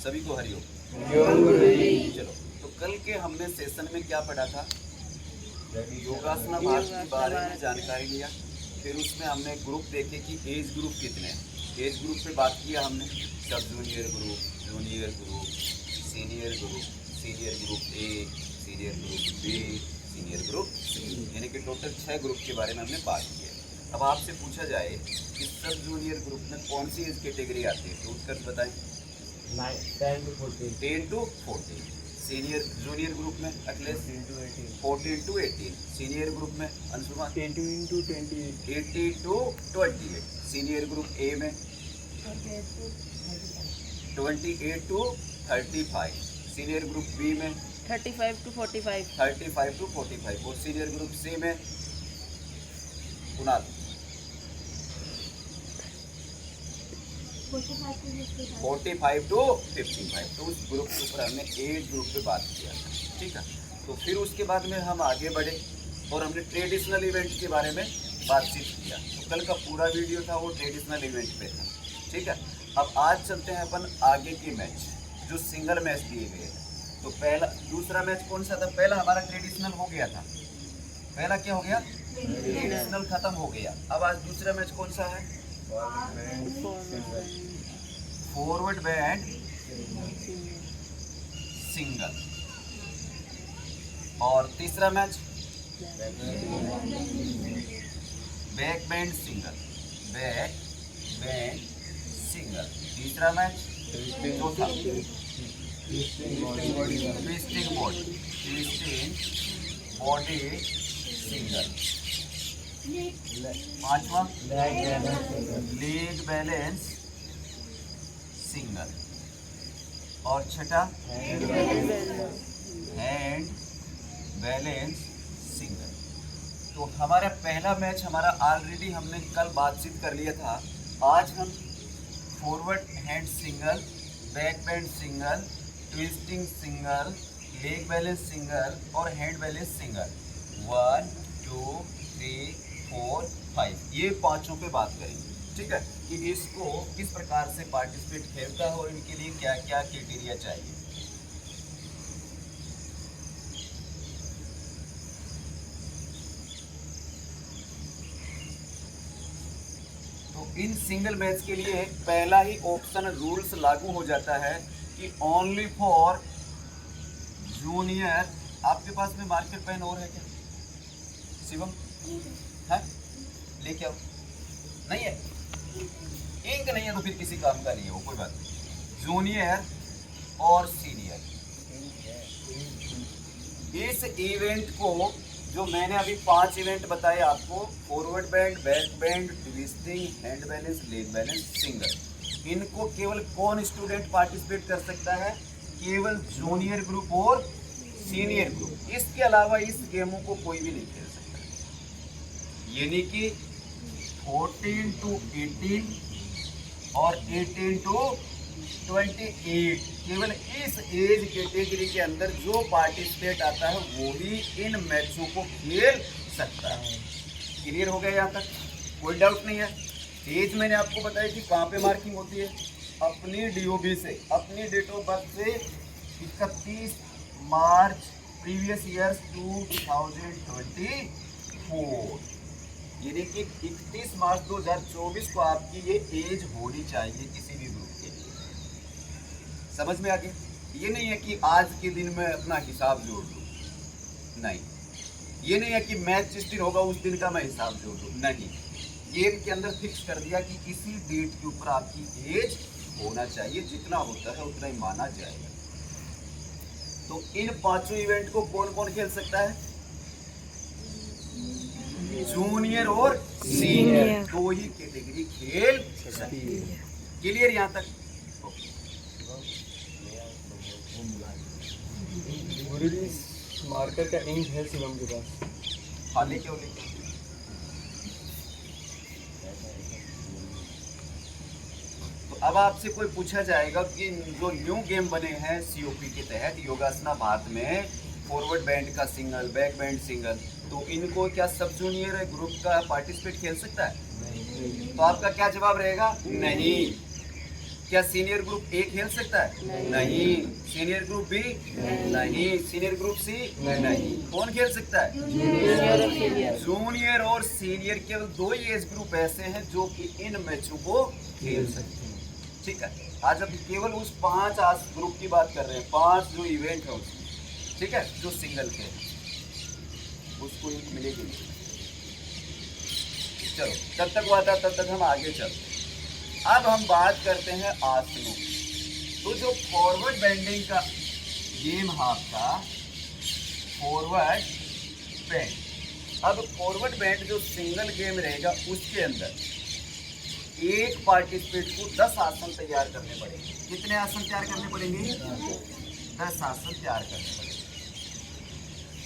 सभी को हरिओम। चलो, तो कल के हमने सेशन में क्या पढ़ा था? योगासना भाग के बारे में जानकारी लिया। फिर उसमें हमने ग्रुप देखे कि एज ग्रुप कितने हैं। एज ग्रुप पे बात किया हमने, सब junior group, junior group, senior group, senior group A, senior group B, senior group C, यानी कि टोटल 6 ग्रुप के बारे में हमने बात की है। अब आपसे पूछा जाए कि सब जूनियर ग्रुप में कौन सी एज कैटेगरी आती है, तो उत्तर बताएं। 10 to 14। सीनियर जूनियर ग्रुप में अखिलेश 14 to 18। सीनियर ग्रुप में Anshuma 18 to 28। 80 to 28। Senior group ए में 28 to 35। सीनियर ग्रुप बी में 35 to 45। 35 to 45। और सीनियर ग्रुप सी में कुणाल 45 to 55। तो उस ग्रुप के ऊपर हमने एज ग्रुप पे बात किया था, ठीक है। तो फिर उसके बाद में हम आगे बढ़े और हमने ट्रेडिशनल इवेंट के बारे में बातचीत किया। तो कल का पूरा वीडियो था वो ट्रेडिशनल इवेंट पे था, ठीक है। अब आज चलते हैं अपन आगे की मैच, जो सिंगल मैच दिए गए हैं। तो पहला दूसरा मैच कौन सा था? पहला हमारा ट्रेडिशनल हो गया था। पहला क्या हो गया? ट्रेडिशनल खत्म हो गया। अब आज दूसरा मैच कौन सा है? Forward band single. और तीसरा match back bend single, back bend single. तीसरा मैच, चौथा twisting body, twisting body single. पांचवा लेग बैलेंस सिंगल। और छठा हैंड बैलेंस सिंगल। तो हमारा पहला मैच हमारा ऑलरेडी हमने कल बातचीत कर लिया था। आज हम forward hand single, back bend single, twisting single, leg balance single और हैंड बैलेंस सिंगल 1 2 3 4 5 ये पांचों पे बात करेंगे, ठीक है। कि इसको किस प्रकार से पार्टिसिपेट खेलता है और इनके लिए क्या क्या क्राइटेरिया चाहिए। तो इन सिंगल मैच के लिए पहला ही ऑप्शन रूल्स लागू हो जाता है कि ओनली फॉर जूनियर। आपके पास में मार्कर पेन और है क्या शिवम? है, लेके आओ। नहीं है, इंक नहीं है तो फिर किसी काम का नहीं है वो, कोई बात नहीं। जूनियर और सीनियर इस इवेंट को, जो मैंने अभी 5 इवेंट बताए आपको, forward band, back bend, twisting, hand balance, leg balance, single, इनको केवल कौन स्टूडेंट पार्टिसिपेट कर सकता है? केवल जूनियर ग्रुप और सीनियर ग्रुप। इसके अलावा इस गेमों को कोई भी नहीं खेल सकता। यानी कि 14 to 18 और 18 to 28 केवल इस एज कैटेगरी के अंदर जो पार्टिसिपेट आता है वो ही इन मैचों को खेल सकता है। क्लियर हो गया यहाँ तक? कोई डाउट नहीं है। एज मैंने आपको बताया कि कहाँ पे मार्किंग होती है? अपनी DOB से, अपनी डेट ऑफ बर्थ से 31 मार्च प्रीवियस ईयर्स 2024, यानी कि 31 मार्च 2024 को आपकी ये एज होनी चाहिए किसी भी ग्रुप के लिए। समझ में आ गया? ये नहीं है कि आज के दिन में अपना हिसाब जोड़ दूँ, नहीं। ये नहीं है कि मैच जिस दिन होगा उस दिन का मैं हिसाब जोड़ दूँ, नहीं। गेम के अंदर फिक्स कर दिया कि इसी डेट के ऊपर आपकी एज होना चाहिए, जितना होता है उतना ही माना जाएगा। तो इन पांचों इवेंट को कौन कौन खेल सकता है? जूनियर और सीनियर, दो ही कैटेगरी खेल सकती है। क्लियर यहाँ तक? मार्कर का इंक है शिवम के पास। हाँ, लेके आओ, लेके आओ। तो अब आपसे कोई पूछा जाएगा कि जो न्यू गेम बने हैं COP के तहत योगासना भारत में, फॉरवर्ड बैंड का सिंगल, बैक बैंड सिंगल, तो इनको क्या सब जूनियर ग्रुप का पार्टिसिपेट खेल सकता है? नहीं। तो आपका क्या जवाब रहेगा? नहीं। क्या सीनियर ग्रुप ए खेल सकता है? नहीं। Senior group B? नहीं। Senior group C? नहीं। कौन खेल सकता है? जूनियर और सीनियर। जूनियर और सीनियर केवल दो ही एज ग्रुप ऐसे हैं जो कि इन मैचों को खेल सकते हैं। ठीक है, आज अभी केवल उस 5 ग्रुप की बात कर रहे हैं, 5 जो इवेंट है उसमें, ठीक है, जो सिंगल के हैं, उसको एक मिलेगी नहीं। चलो तब तक हुआ था, तब तक हम आगे चलते हैं। अब हम बात करते हैं आसनों। तो जो फॉरवर्ड बेंडिंग का गेम है आपका, फॉरवर्ड बेंड। अब फॉरवर्ड बेंड जो सिंगल गेम रहेगा उसके अंदर एक पार्टिसिपेट को 10 आसन तैयार करने पड़ेंगे। कितने आसन तैयार करने पड़ेंगे? 10 आसन तैयार करने पड़ेंगे।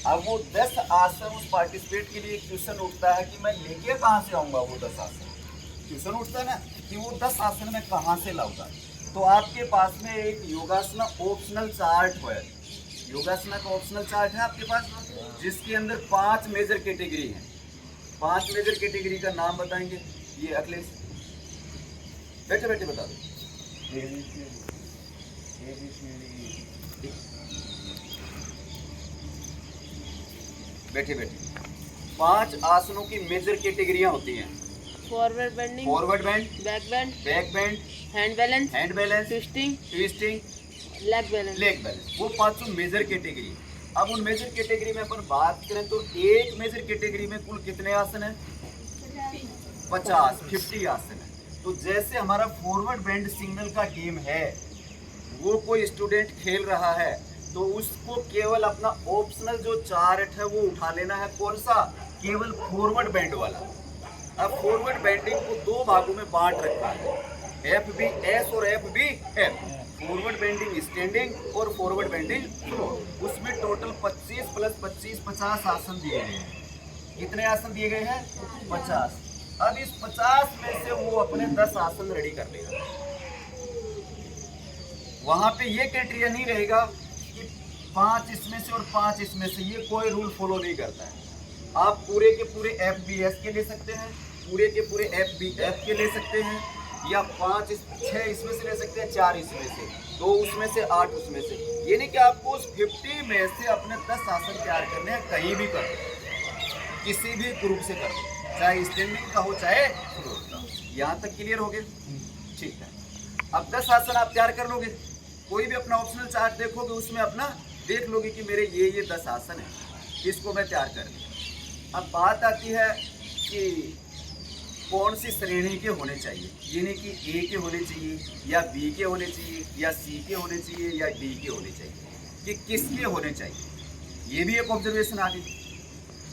अब वो 10 आसन उस पार्टिसिपेट के लिए क्वेश्चन उठता है कि मैं लेके कहाँ से आऊँगा वो 10 आसन। क्वेश्चन उठता है ना कि वो 10 आसन मैं कहाँ से लाऊंगा। तो आपके पास में एक योगासना ऑप्शनल चार्ट है। योगासना का ऑप्शनल चार्ट है आपके पास, जिसके अंदर 5 मेजर कैटेगरी हैं। 5 मेजर कैटेगरी का नाम बताएंगे। ये अखिलेश बैठे बैठे बता दो। बैठे बैठे 5 आसनों की मेजर कैटेगरियां होती हैं। Forward bending, forward bend, back bend, back bend, hand balance, hand balance, twisting, twisting, leg balance. Leg balance. वो 5 मेजर कैटेगरी। अब उन मेजर कैटेगरी में अपन बात करें तो एक मेजर कैटेगरी में कुल कितने आसन हैं? 50 आसन है। तो जैसे हमारा फॉरवर्ड बेंड सिंगल का गेम है, वो कोई स्टूडेंट खेल रहा है तो उसको केवल अपना ऑप्शनल जो चार्ट है वो उठा लेना है। कौन सा? केवल फॉरवर्ड बेंड वाला। अब फॉरवर्ड बेंडिंग को 2 भागों में बांट रखा है, FBS और FBF। फॉरवर्ड बेंडिंग स्टैंडिंग और फॉरवर्ड बेंडिंग फ्लोर। उसमें टोटल 25 + 25 50 आसन दिए गए हैं। कितने आसन दिए गए हैं? 50। अब इस 50 में से वो अपने 10 आसन रेडी कर लेगा। वहां पे ये क्राइटेरिया नहीं रहेगा कि 5 इसमें से और 5 इसमें से, ये कोई रूल फॉलो नहीं करता है। आप पूरे के पूरे FBS के ले सकते हैं, पूरे के पूरे FBF के ले सकते हैं, या 6 इसमें से ले सकते हैं, 4 इसमें से, 2 उसमें से, 8 उसमें से। ये नहीं कि आपको उस 50 में से अपने 10 आसन तैयार करने हैं। कहीं भी कर दो, किसी भी ग्रुप से कर दो, चाहे स्टैंडिंग का हो चाहे फ्लोर का। यहाँ तक क्लियर हो गए? ठीक है। अब 10 आसन आप तैयार कर लोगे। कोई भी अपना ऑप्शनल चार्ट देखोगे, उसमें अपना देख लोगे कि मेरे ये 10 आसन है, इसको मैं तैयार कर लूँ। अब बात आती है कि कौन सी श्रेणी के होने चाहिए, यानी कि A के होने चाहिए, या B के होने चाहिए, या C के होने चाहिए, या D के होने चाहिए, कि किसके होने चाहिए। ये भी एक ऑब्जर्वेशन आ गई।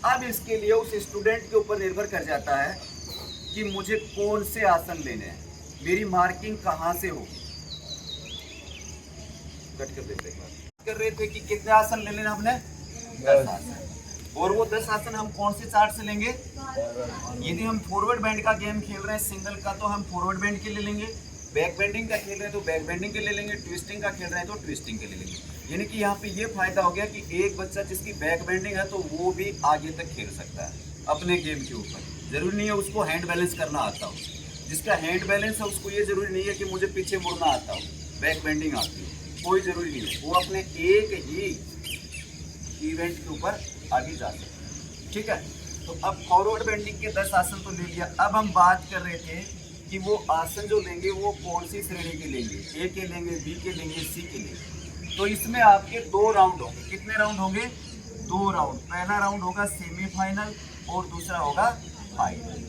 अब इसके लिए उस स्टूडेंट के ऊपर निर्भर कर जाता है कि मुझे कौन से आसन लेने हैं, मेरी मार्किंग कहाँ से होगी। कट कर देते हैं। कर रहे थे कि कितने आसन ले लेना हमने? 10 आसन। और वो 10 आसन हम कौन से चार्ट से लेंगे? यदि हम फॉरवर्ड बेंड का गेम खेल रहे हैं सिंगल का, तो हम फॉरवर्ड बेंड के ले लेंगे। बैक बेंडिंग का खेल रहे हैं तो बैक बेंडिंग के ले लेंगे। ट्विस्टिंग का खेल रहे हैं तो ट्विस्टिंग के ले लेंगे। यानी कि यहाँ पे ये फायदा हो गया कि एक बच्चा जिसकी बैक बेंडिंग है तो वो भी आगे तक खेल सकता है अपने गेम के ऊपर। जरूरी नहीं है उसको हैंड बैलेंस करना आता हो। जिसका हैंड बैलेंस है उसको ये जरूरी नहीं है कि मुझे पीछे मुड़ना आता हो, बैक बेंडिंग आती हो, कोई जरूरी नहीं है। वो अपने एक ही इवेंट के ऊपर आगे जा सकते हैं। ठीक है। तो अब फॉरवर्ड बेंडिंग के 10 आसन तो ले लिया। अब हम बात कर रहे थे कि वो आसन जो लेंगे वो कौन सी श्रेणी के लेंगे, A के लेंगे, B के लेंगे, C के लेंगे। तो इसमें आपके 2 राउंड होंगे। कितने राउंड होंगे? 2 राउंड। पहला राउंड होगा सेमीफाइनल और दूसरा होगा फाइनल।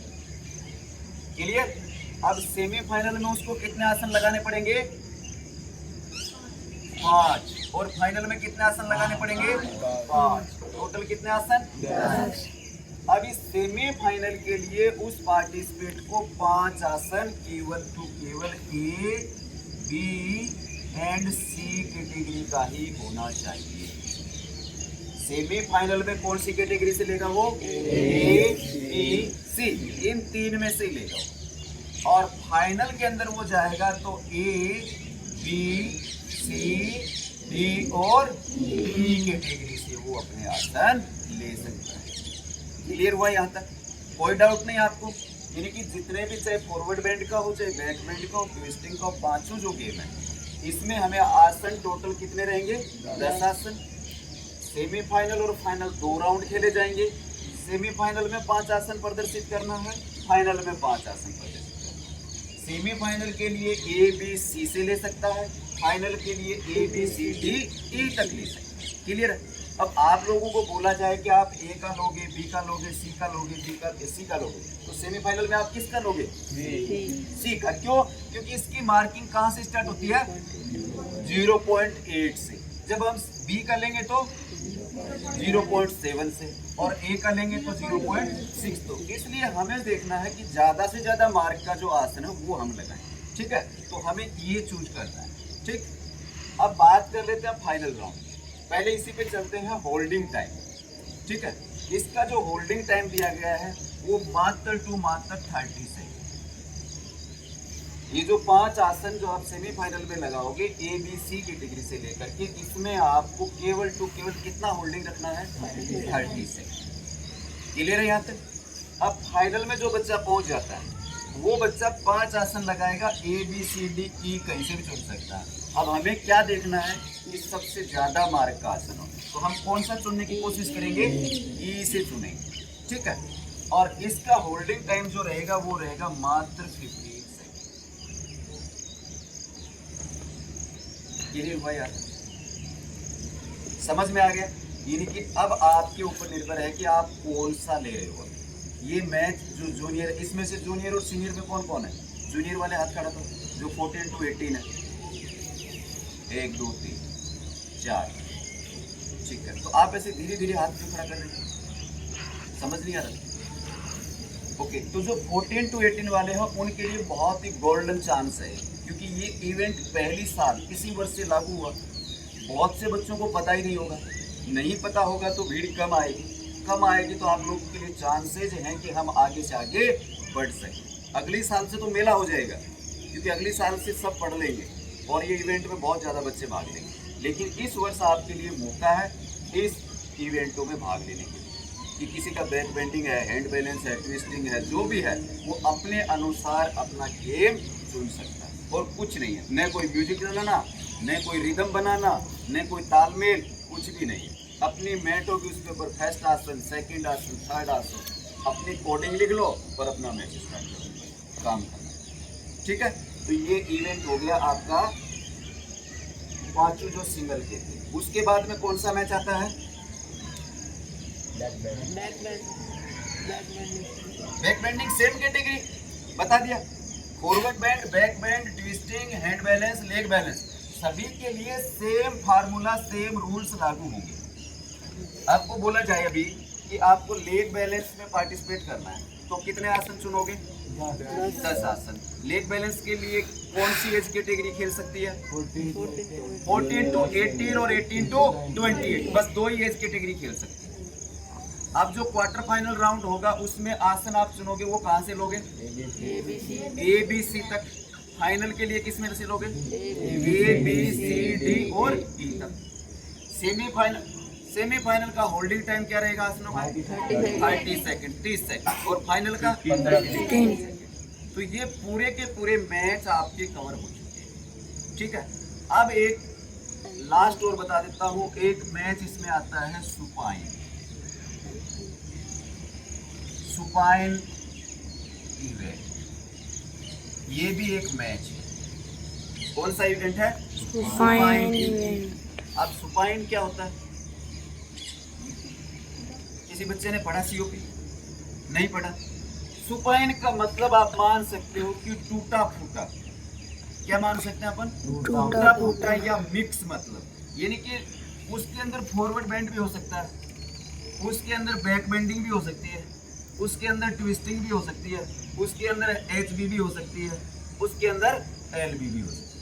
क्लियर? अब सेमीफाइनल में उसको कितने आसन लगाने पड़ेंगे? 5। और फाइनल में कितने आसन लगाने पड़ेंगे? 5। टोटल कितने आसन? 10। अब इस सेमीफाइनल के लिए उस पार्टिसिपेट को 5 आसन केवल A, B and C category का ही होना चाहिए। सेमीफाइनल में कौन सी कैटेगरी से लेगा वो? A, B, C, इन 3 में से लेगा। और फाइनल के अंदर वो जाएगा तो A, B, C, D और E कैटेगरी से वो अपने आसन ले सकता है। क्लियर हुआ यहाँ तक? कोई डाउट नहीं आपको? यानी कि जितने भी चाहे फॉरवर्ड बेंड का हो चाहे बैक बेंड का हो ट्विस्टिंग का हो, पांचों जो गेम है इसमें हमें आसन टोटल कितने रहेंगे? 10 आसन। सेमीफाइनल और फाइनल 2 राउंड खेले जाएंगे। सेमीफाइनल में 5 आसन प्रदर्शित करना है, फाइनल में 5 आसन प्रदर्शित करना है। सेमीफाइनल के लिए ए बी सी से ले सकता है, फाइनल के लिए A B C D E तक ले सकता है। क्लियर है? अब आप लोगों को बोला जाए कि आप ए का लोगे, बी का लोगे, सी का लोगे, डी का, सी का लोगे, तो सेमीफाइनल में आप किसका लोगे? सी का। क्यों? क्योंकि इसकी मार्किंग कहाँ से स्टार्ट होती है? 0.8 से। जब हम बी का लेंगे तो 0.7 से और ए का लेंगे तो 0.6। तो इसलिए हमें देखना है कि ज़्यादा से ज़्यादा मार्क का जो आसन है वो हम लगाएं। ठीक है, तो हमें ये चूज करना है। ठीक, अब बात कर लेते हैं फाइनल राउंड। पहले इसी पे चलते हैं होल्डिंग टाइम। ठीक है, इसका जो होल्डिंग टाइम दिया गया है वो मात्र 30 सेकंड। ये जो 5 आसन जो आप सेमीफाइनल में लगाओगे ए बी सी कैटेगरी से लेकर के, इसमें आपको केवल कितना होल्डिंग रखना है? 30 सेकंड। क्लियर है यहाँ तक? अब फाइनल में जो बच्चा पहुंच जाता है वो बच्चा 5 आसन लगाएगा, A B C D E कहीं से भी चुन सकता है। अब हमें क्या देखना है कि सबसे ज्यादा मार्क का आसन हो, तो हम कौन सा चुनने की कोशिश करेंगे? ई से चुनेंगे। ठीक है, और इसका होल्डिंग टाइम जो रहेगा वो रहेगा मात्र 15 सेकंड। क्लियर हुआ यार? समझ में आ गया? यानी कि अब आपके ऊपर निर्भर है कि आप कौन सा ले रहे हो। ये मैच जो जूनियर, इसमें से जूनियर और सीनियर में कौन कौन है? जूनियर वाले हाथ खड़ा तो जो 14 to 18 है। 1 2 3 4। ठीक है, तो आप ऐसे धीरे धीरे हाथ क्यों खड़ा कर रहे हैं? समझ नहीं आ रहा? ओके, तो जो 14 to 18 वाले हैं उनके लिए बहुत ही गोल्डन चांस है, क्योंकि ये इवेंट पहली साल इसी वर्ष से लागू हुआ। बहुत से बच्चों को पता ही नहीं होगा, नहीं पता होगा तो भीड़ कम आएगी तो आप लोगों के लिए चांसेज हैं कि हम आगे से आगे बढ़ सकें। अगली साल से तो मेला हो जाएगा, क्योंकि अगली साल से सब पढ़ लेंगे और ये इवेंट में बहुत ज़्यादा बच्चे भाग लेंगे। लेकिन इस वर्ष आपके लिए मौका है इस इवेंटों में भाग लेने के लिए, कि किसी का बैक बेंडिंग है, हैंड बैलेंस है, ट्विस्टिंग है, जो भी है वो अपने अनुसार अपना गेम चुन सकता है और कुछ नहीं है। न कोई म्यूजिक लगाना, न कोई रिदम बनाना, न कोई तालमेल, कुछ भी नहीं है। अपनी मैट होगी उसके ऊपर फर्स्ट आसन, सेकंड आसन, थर्ड आसन, अपनी कोडिंग लिख लो और अपना मैच स्टार्ट करो, काम करना। ठीक है, तो ये इवेंट हो गया आपका 5 जो सिंगल के थे। उसके बाद में कौन सा मैच आता है? बैक बेंडिंग सेम कैटेगरी बता दिया। Forward bend, back bend, twisting, hand balance, leg balance, सभी के लिए सेम फार्मूला, सेम रूल्स लागू होंगे। आपको बोला जाए अभी कि आपको लेग बैलेंस में पार्टिसिपेट करना है तो कितने आसन चुनोगे? 10 आसन। लेग बैलेंस के लिए कौन सी एज कैटेगरी खेल सकती है? 14 to 18 और 18 to 28, बस 2 ही एज कैटेगरी खेल सकती है। अब जो क्वार्टर फाइनल राउंड होगा उसमें आसन आप चुनोगे वो कहाँ से लोगे? ए बी सी तक। फाइनल के लिए किस में से लोगे? ए बी सी डी और ई तक। सेमीफाइनल का होल्डिंग टाइम क्या रहेगा आसनों का? 30 सेकंड, 30 सेकंड, और फाइनल का 15 सेकंड। तो ये पूरे के पूरे मैच आपके कवर हो चुके हैं। ठीक है, अब एक लास्ट और बता देता हूँ, एक मैच इसमें आता है सुपाइन इवेंट। ये भी एक मैच है। कौन सा इवेंट है? Supine event. अब सुपाइन क्या होता है? किसी बच्चे ने पढ़ा सीओपी? नहीं पढ़ा। सुपाइन का मतलब आप मान सकते हो कि टूटा फूटा। क्या मान सकते हैं अपन? टूटा फूटा या मिक्स, मतलब यानी कि उसके अंदर फॉरवर्ड बेंड भी हो सकता है, उसके अंदर बैक बेंडिंग भी हो सकती है, उसके अंदर ट्विस्टिंग भी हो सकती है, उसके अंदर एचबी भी हो सकती है, उसके अंदर एलबी भी हो सकती है,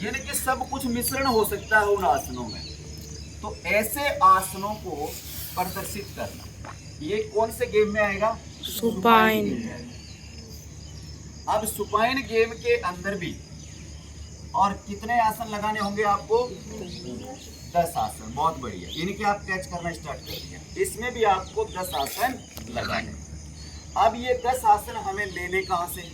यानी कि सब कुछ मिश्रण हो सकता है उन आसनों में। तो ऐसे आसनों को प्रदर्शित करना ये कौन से गेम में आएगा? सुपाइन। अब सुपाइन गेम के अंदर भी और कितने आसन लगाने होंगे आपको? 10 आसन। बहुत बढ़िया, यानी कि आप कैच करना स्टार्ट कर दिया। इसमें भी आपको 10 आसन लगाने। अब ये 10 आसन हमें लेने कहाँ से हैं?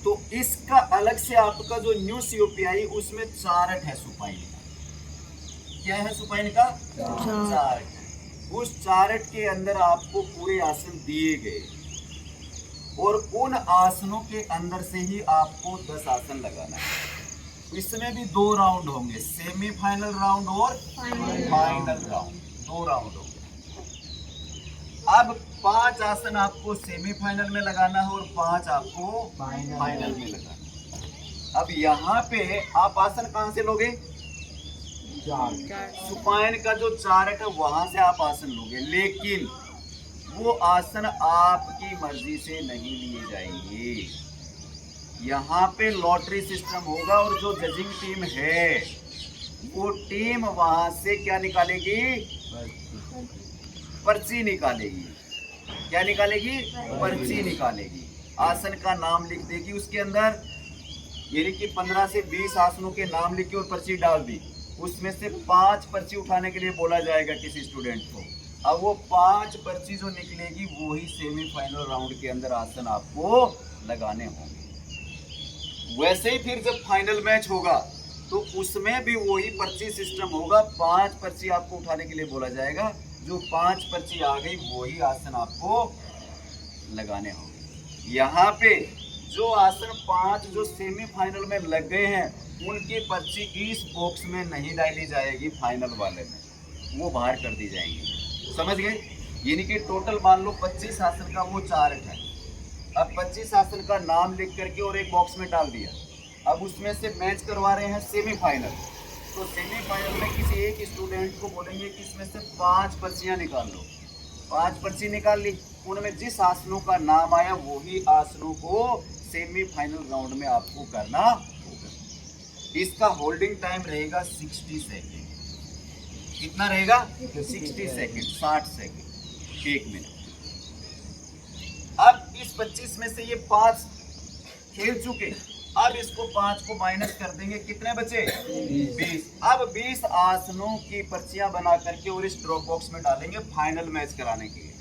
तो इसका अलग से आपका जो न्यू सीओपीआई उसमें चार्ट है सुपाइन का। क्या है सुपाइन का? चार्ट। उस चार्ट के अंदर आपको पूरे आसन दिए गए और उन आसनों के अंदर से ही आपको 10 आसन लगाना है। इसमें भी 2 राउंड होंगे, सेमीफाइनल राउंड और फाइनल राउंड, 2 राउंड होंगे। अब 5 आसन आपको सेमीफाइनल में लगाना है और 5 आपको फाइनल में लगाना है। अब यहाँ पे आप आसन कहाँ से लोगे? सुपाइन का जो चार्ट है वहां से आप आसन लोगे, लेकिन वो आसन आपकी मर्जी से नहीं लिए जाएंगे। यहाँ पे लॉटरी सिस्टम होगा और जो जजिंग टीम है वो टीम वहां से क्या निकालेगी? पर्ची निकालेगी। क्या निकालेगी? पर्ची निकालेगी। आसन का नाम लिख देगी उसके अंदर, यानी कि 15 से 20 आसनों के नाम लिख के और पर्ची डाल दी। उसमें से 5 पर्ची उठाने के लिए बोला जाएगा किसी स्टूडेंट को। अब वो 5 पर्ची जो निकलेगी वही सेमीफाइनल राउंड के अंदर आसन आपको लगाने होंगे। वैसे ही फिर जब फाइनल मैच होगा तो उसमें भी वही पर्ची सिस्टम होगा। 5 पर्ची आपको उठाने के लिए बोला जाएगा। जो 5 पर्ची आ गई वही आसन आपको लगाने होंगे। यहाँ पे जो आसन 5 जो सेमीफाइनल में लग गए हैं उनकी पर्ची इस बॉक्स में नहीं डाली जाएगी, फाइनल वाले में वो बाहर कर दी जाएंगी। समझ गए? यानी कि टोटल मान लो 25 आसन का वो चार्ट है। अब 25 आसन का नाम लिख करके और एक बॉक्स में डाल दिया। अब उसमें से मैच करवा रहे हैं सेमीफाइनल, तो सेमीफाइनल में किसी एक स्टूडेंट को बोलेंगे कि इसमें से 5 पर्चियां निकाल लो। 5 पर्ची निकाल ली, उनमें जिस आसनों का नाम आया वही आसनों को सेमीफाइनल राउंड में आपको करना होगा। इसका होल्डिंग टाइम रहेगा 60 सेकेंड। कितना रहेगा? 60 सेकेंड, 60 सेकेंड, 1 मिनट। अब इस 25 में से ये 5 खेल चुके, अब इसको 5 को माइनस कर देंगे, कितने बचे? 20। अब 20 आसनों की पर्चियां बना करके और इस ड्रॉप बॉक्स में डालेंगे फाइनल मैच कराने के लिए।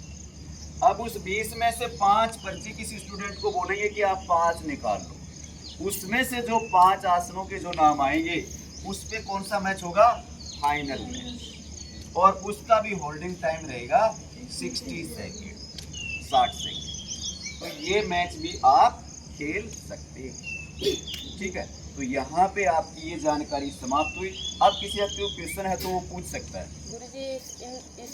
अब उस 20 में से 5 पर्ची किसी स्टूडेंट को बोलेंगे कि आप 5 निकाल लो। उसमें से जो 5 आसनों के जो नाम आएंगे उस पे कौन सा मैच होगा? Final match. और उसका भी होल्डिंग टाइम रहेगा 60 सेकेंड, 60 सेकेंड। तो ये मैच भी आप खेल सकते हैं। ठीक है, तो यहाँ पे आपकी ये जानकारी समाप्त हुई। अब किसी का क्वेश्चन है तो वो पूछ सकता है। गुरुजी,